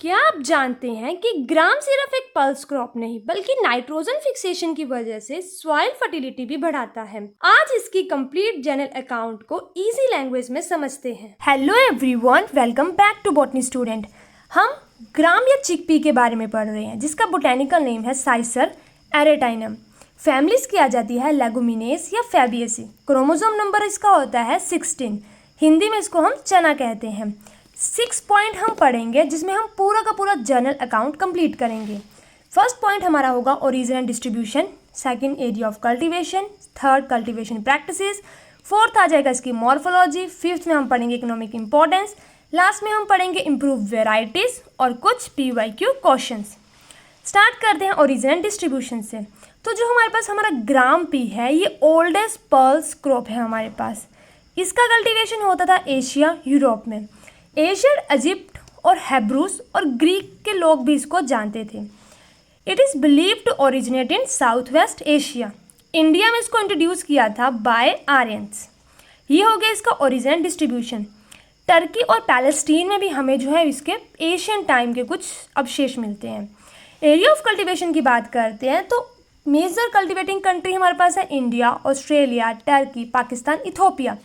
क्या आप जानते हैं कि ग्राम सिर्फ एक पल्स क्रॉप नहीं बल्कि नाइट्रोजन फिक्सेशन की वजह से सॉइल फर्टिलिटी भी बढ़ाता है। आज इसकी कंप्लीट जनरल अकाउंट को इजी लैंग्वेज में समझते हैं। Hello everyone, welcome back to botany student. हम ग्राम या चिकपी के बारे में पढ़ रहे हैं जिसका बोटेनिकल नेम है साइसर एरेटाइनम। फैमिलीज की आ जाती है लेगुमिनेस या फैबिएसी। क्रोमोसोम नंबर इसका होता है 16। हिंदी में इसको हम चना कहते हैं। 6 पॉइंट हम पढ़ेंगे जिसमें हम पूरा का पूरा जर्नल अकाउंट कंप्लीट करेंगे। फर्स्ट पॉइंट हमारा होगा origin and distribution, second area of cultivation, third cultivation practices, fourth आ जाएगा इसकी मॉर्फोलॉजी, फिफ्थ में हम पढ़ेंगे इकोनॉमिक इंपॉर्टेंस, लास्ट में हम पढ़ेंगे इम्प्रूव वेराइटीज और कुछ PYQ क्वेश्चंस। स्टार्ट करते हैं ओरिजिन एंड डिस्ट्रीब्यूशन से। तो जो हमारे पास हमारा ग्राम पी है ये ओल्डेस्ट पल्स क्रॉप है हमारे पास। इसका कल्टीवेशन होता था एशिया यूरोप में। एशियन इजिप्ट और हेब्रूस और ग्रीक के लोग भी इसको जानते थे। It is believed to originate in south west Asia. India में इसको इंट्रोड्यूस किया था बाय आर्यंस। ये हो गया इसका ओरिजिन डिस्ट्रीब्यूशन। टर्की और पैलेस्टीन में भी हमें जो है इसके एशियन टाइम के कुछ अवशेष मिलते हैं। एरिया ऑफ कल्टीवेशन की बात करते हैं तो मेजर कल्टीवेटिंग कंट्री हमारे पास है India, Australia, Turkey, Pakistan, Ethiopia.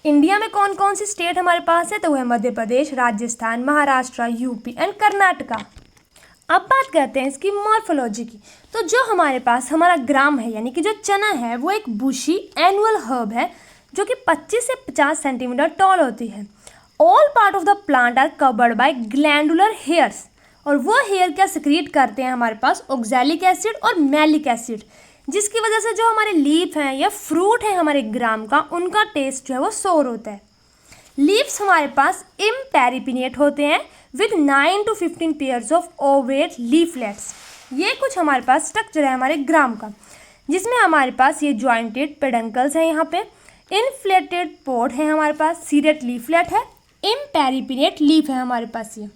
India में कौन कौन सी स्टेट हमारे पास है तो वो है मध्य प्रदेश, राजस्थान, महाराष्ट्र, यूपी एंड कर्नाटका। अब बात करते हैं इसकी मॉर्फोलॉजी की। तो जो हमारे पास हमारा ग्राम है यानी कि जो चना है वो एक बुशी एनुअल हर्ब है जो कि 25 से 50 सेंटीमीटर टॉल होती है। All part of the plant are covered by glandular hairs और वो हेयर क्या सिक्रीट करते हैं हमारे पास ऑक्सैलिक एसिड और मैलिक एसिड, जिसकी वजह से जो हमारे लीफ हैं या फ्रूट है हमारे ग्राम का उनका टेस्ट जो है वो सोर होता है। लीव्स हमारे पास इम्पेरिपिनेट होते हैं with 9 to 15 pairs of Ovett leaflets. ये कुछ हमारे पास स्ट्रक्चर है हमारे ग्राम का जिसमें हमारे पास ये जॉइंटेड पेडंकल्स हैं, यहाँ पे इनफ्लेटेड पोड है हमारे पास, सीडेड लीफलेट है, इम्पेरिपिनेट लीफ है हमारे पास। ये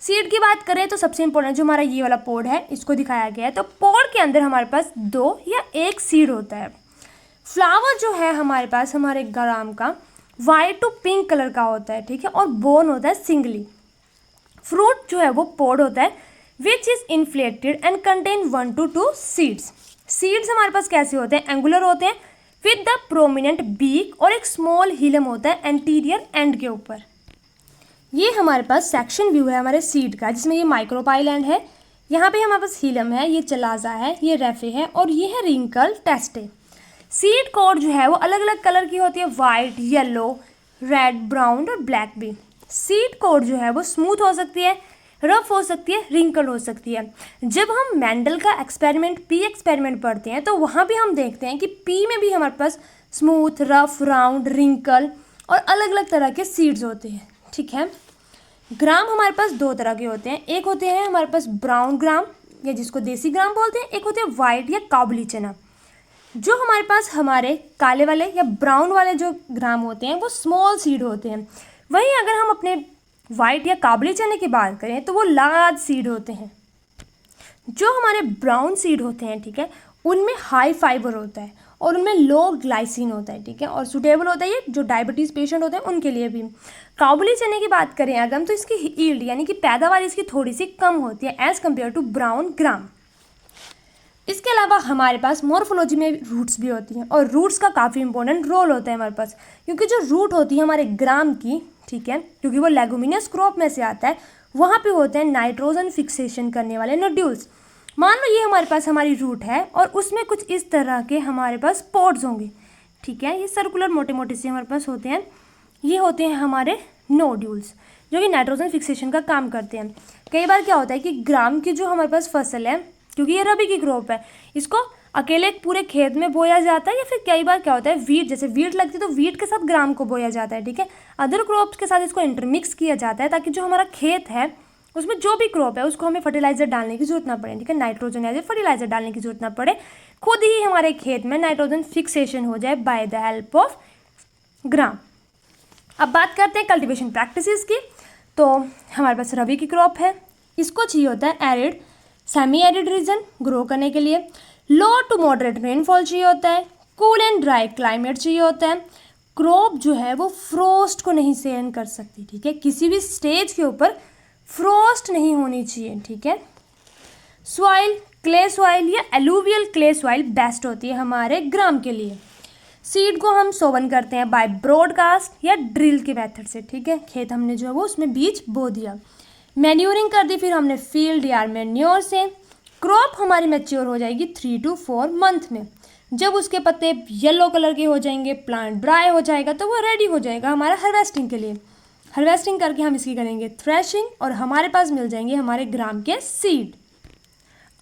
सीड की बात करें तो सबसे इंपॉर्टेंट जो हमारा ये वाला पोड है इसको दिखाया गया है। तो पोड के अंदर हमारे पास 2 या 1 सीड होता है। फ्लावर जो है हमारे पास हमारे ग्राम का वाइट टू पिंक कलर का होता है, ठीक है, और बोन होता है सिंगली। फ्रूट जो है वो पोड होता है which is inflated and contain 1 to 2 seeds. Seeds हमारे पास कैसे होते हैं, एंगुलर होते हैं विद द प्रोमिनेंट बीक और एक स्मॉल हिलम होता है एंटीरियर एंड के ऊपर। ये हमारे पास सेक्शन व्यू है हमारे सीड का जिसमें ये माइक्रोपाइलैंड है, यहाँ पे हमारे पास हिलम है, ये चलाजा है, ये रेफे है और ये है रिंकल टेस्टे। सीड कोड जो है वो अलग अलग कलर की होती है, वाइट, येलो, रेड, ब्राउन और ब्लैक भी। सीड कोड जो है वो स्मूथ हो सकती है, रफ हो सकती है, रिंकल हो सकती है। जब हम मैंडल का एक्सपेरिमेंट पी एक्सपेरिमेंट पढ़ते हैं तो वहाँ भी हम देखते हैं कि पी में भी हमारे पास स्मूथ, रफ, राउंड, रिंकल और अलग अलग तरह के सीड्स होते हैं, ठीक है। ग्राम हमारे पास 2 तरह के होते हैं। एक होते हैं हमारे पास ब्राउन ग्राम या जिसको देसी ग्राम बोलते हैं, एक होते हैं वाइट या काबुली चना। जो हमारे पास हमारे काले वाले या ब्राउन वाले जो ग्राम होते हैं वो स्मॉल सीड होते हैं। वहीं अगर हम अपने वाइट या काबुली चने की बात करें तो वो लार्ज सीड होते हैं। जो हमारे ब्राउन सीड होते हैं, ठीक है, उनमें हाई फाइबर होता है और उनमें लो ग्लाइसिन होता है, ठीक है, और सूटेबल होता है ये जो डायबिटीज़ पेशेंट होते हैं उनके लिए भी। काबुली चने की बात करें अगर हम तो इसकी यील्ड यानी कि पैदावार इसकी थोड़ी सी कम होती है एज़ कम्पेयर टू ब्राउन ग्राम। इसके अलावा हमारे पास मॉर्फोलॉजी में रूट्स भी होती हैं और रूट्स का काफ़ी इंपॉर्टेंट रोल होता है हमारे पास, क्योंकि जो रूट होती है हमारे ग्राम की, ठीक है, क्योंकि वो लेगुमिनस क्रॉप में से आता है, वहाँ पे होते हैं नाइट्रोजन फिक्सेशन करने वाले नोड्यूल्स। मान लो ये हमारे पास हमारी रूट है और उसमें कुछ इस तरह के हमारे पास पोड्स होंगे, ठीक है, ये सर्कुलर मोटे मोटे से हमारे पास होते हैं। ये होते हैं हमारे नोड्यूल्स जो कि नाइट्रोजन फिक्सेशन का काम करते हैं। कई बार क्या होता है कि ग्राम की जो हमारे पास फसल है, क्योंकि ये रबी की क्रॉप है, इसको अकेले पूरे खेत में बोया जाता है या फिर कई बार क्या होता है वीट, जैसे वीट लगती है तो वीट के साथ ग्राम को बोया जाता है, ठीक है, अदर क्रॉप्स के साथ इसको इंटरमिक्स किया जाता है ताकि जो हमारा खेत है उसमें जो भी क्रॉप है उसको हमें फर्टिलाइजर डालने की जरूरत ना पड़े, ठीक है, नाइट्रोजन या फर्टिलाइजर डालने की जरूरत ना पड़े, खुद ही हमारे खेत में नाइट्रोजन फिक्सेशन हो जाए by the help of gram. अब बात करते हैं कल्टीवेशन प्रैक्टिसेस की। तो हमारे पास रबी की क्रॉप है, इसको चाहिए होता है arid, semi arid region grow करने के लिए, लो टू मॉडरेट रेनफॉल चाहिए होता है, कूल एंड ड्राई क्लाइमेट चाहिए होता है। क्रॉप जो है वो फ्रोस्ट को नहीं सहन कर सकती, ठीक है, किसी भी स्टेज के ऊपर फ्रोस्ट नहीं होनी चाहिए, ठीक है। सॉइल क्ले सॉइल या एलुवियल क्ले सॉइल बेस्ट होती है हमारे ग्राम के लिए। सीड को हम सोवन करते हैं बाय ब्रॉडकास्ट या ड्रिल के मेथड से, ठीक है। खेत हमने जो है वो उसमें बीज बो दिया, मैन्यूरिंग कर दी फिर हमने फील्ड या मैन्योर से। क्रॉप हमारी मैच्योर हो जाएगी 3 to 4 मंथ में। जब उसके पत्ते येलो कलर के हो जाएंगे, प्लांट ड्राई हो जाएगा, तो वो रेडी हो जाएगा हमारा हार्वेस्टिंग के लिए। हार्वेस्टिंग करके हम इसकी करेंगे थ्रेशिंग और हमारे पास मिल जाएंगे हमारे ग्राम के सीड।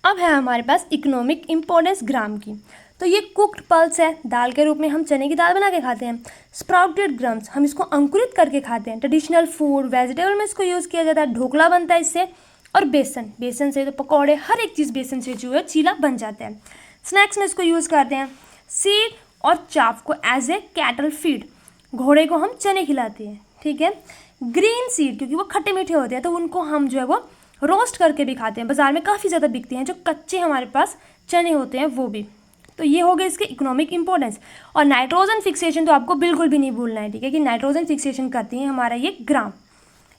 अब है हमारे पास इकोनॉमिक इम्पोर्टेंस ग्राम की। तो ये कुक्ड पल्स है, दाल के रूप में हम चने की दाल बना के खाते हैं। स्प्राउटेड ग्राम्स, हम इसको अंकुरित करके खाते हैं। ट्रेडिशनल फूड वेजिटेबल में इसको यूज़ किया जाता है, ढोकला बनता है इससे। और बेसन, बेसन से तो पकौड़े, हर एक चीज़ बेसन से जो है चीला बन जाता है। स्नैक्स में इसको यूज़ करते हैं। सीड और चाफ को एज ए कैटल फीड, घोड़े को हम चने खिलाते हैं, ठीक है। ग्रीन सीड क्योंकि वो खट्टे मीठे होते हैं तो उनको हम जो है वो रोस्ट करके भी खाते हैं, बाज़ार में काफ़ी ज़्यादा बिकते हैं। जो कच्चे हमारे पास चने होते हैं वो भी। तो ये हो गए इसके इकोनॉमिक इंपॉर्टेंस। और नाइट्रोजन फिक्सेशन तो आपको बिल्कुल भी नहीं भूलना है, ठीक है, कि नाइट्रोजन फिक्सेशन करती है हमारा ये ग्राम।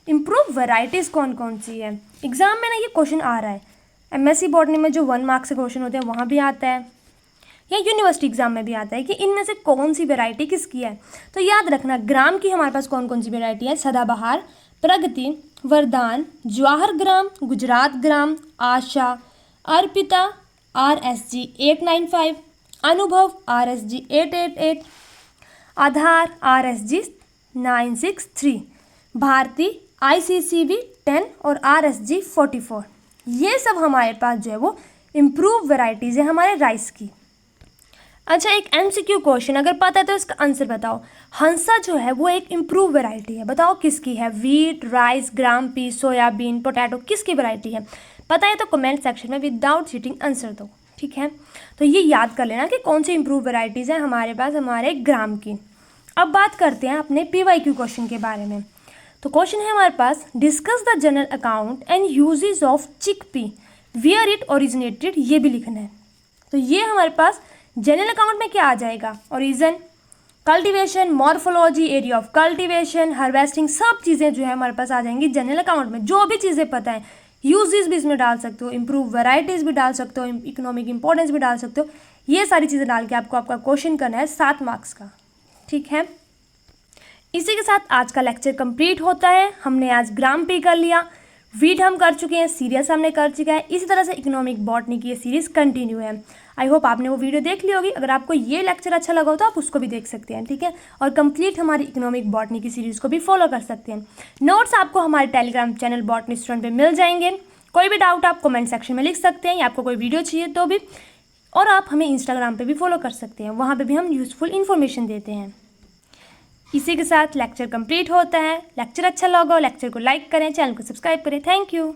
इम्प्रूव वैरायटीज़ कौन कौन सी है, एग्जाम में ना ये क्वेश्चन आ रहा है। एमएससी बॉटनी में जो 1 मार्क्स से क्वेश्चन होते हैं वहाँ भी आता है, या यूनिवर्सिटी एग्जाम में भी आता है कि इनमें से कौन सी वैरायटी किसकी है। तो याद रखना ग्राम की हमारे पास कौन कौन सी वैरायटी है। सदाबहार, प्रगति, वरदान, जवाहर ग्राम, गुजरात ग्राम, आशा, अर्पिता, RSG 895, अनुभव RSG 888, आधार RSG 963, भारती ICCV 10 और RSG 44। ये सब हमारे पास जो है वो इम्प्रूव वैरायटीज़ है हमारे राइस की। अच्छा, एक MCQ क्वेश्चन, अगर पता है तो इसका आंसर बताओ। हंसा जो है वो एक इम्प्रूव वैरायटी है, बताओ किसकी है। वीट, राइस, ग्राम पी, सोयाबीन, पोटैटो, किसकी वैरायटी है। पता है तो कमेंट सेक्शन में विदाउट चीटिंग आंसर दो, ठीक है। तो ये याद कर लेना कि कौन सी इम्प्रूव वैरायटीज़ हैं हमारे पास हमारे ग्राम की। अब बात करते हैं अपने PYQ क्वेश्चन के बारे में। तो क्वेश्चन है हमारे पास, discuss the general account and uses of chickpea, where it originated, ये भी लिखना है। तो ये हमारे पास जनरल अकाउंट में क्या आ जाएगा, origin, cultivation, morphology, area of cultivation, harvesting, सब चीज़ें जो है हमारे पास आ जाएंगी जनरल अकाउंट में। जो भी चीज़ें पता है, यूजेस भी इसमें डाल सकते हो, इम्प्रूव वैरायटीज़ भी डाल सकते हो, इकोनॉमिक इंपॉर्टेंस भी डाल सकते हो। ये सारी चीज़ें डाल के आपको आपका क्वेश्चन करना है 7 मार्क्स का, ठीक है। इसी के साथ आज का लेक्चर कंप्लीट होता है। हमने आज ग्राम पे कर लिया, वीट हम कर चुके हैं, सीरियस हमने कर चुका है। इसी तरह से इकोनॉमिक बॉटनी की ये सीरीज़ कंटिन्यू है। आई होप आपने वो वीडियो देख ली होगी। अगर आपको ये लेक्चर अच्छा लगा हो तो आप उसको भी देख सकते हैं, ठीक है। और कंप्लीट हमारी इकोनॉमिक बॉटनी की सीरीज़ को भी फॉलो कर सकते हैं। नोट्स आपको हमारे टेलीग्राम चैनल बॉटनी स्टूडेंट पे मिल जाएंगे। कोई भी डाउट आप कमेंट सेक्शन में लिख सकते हैं, या आपको कोई वीडियो चाहिए तो भी। और आप हमें इंस्टाग्राम पे भी फॉलो कर सकते हैं, वहाँ पे भी हम यूज़फुल इन्फॉर्मेशन देते हैं। इसी के साथ लेक्चर कंप्लीट होता है। लेक्चर अच्छा लगा हो लेक्चर को लाइक करें, चैनल को सब्सक्राइब करें। Thank you.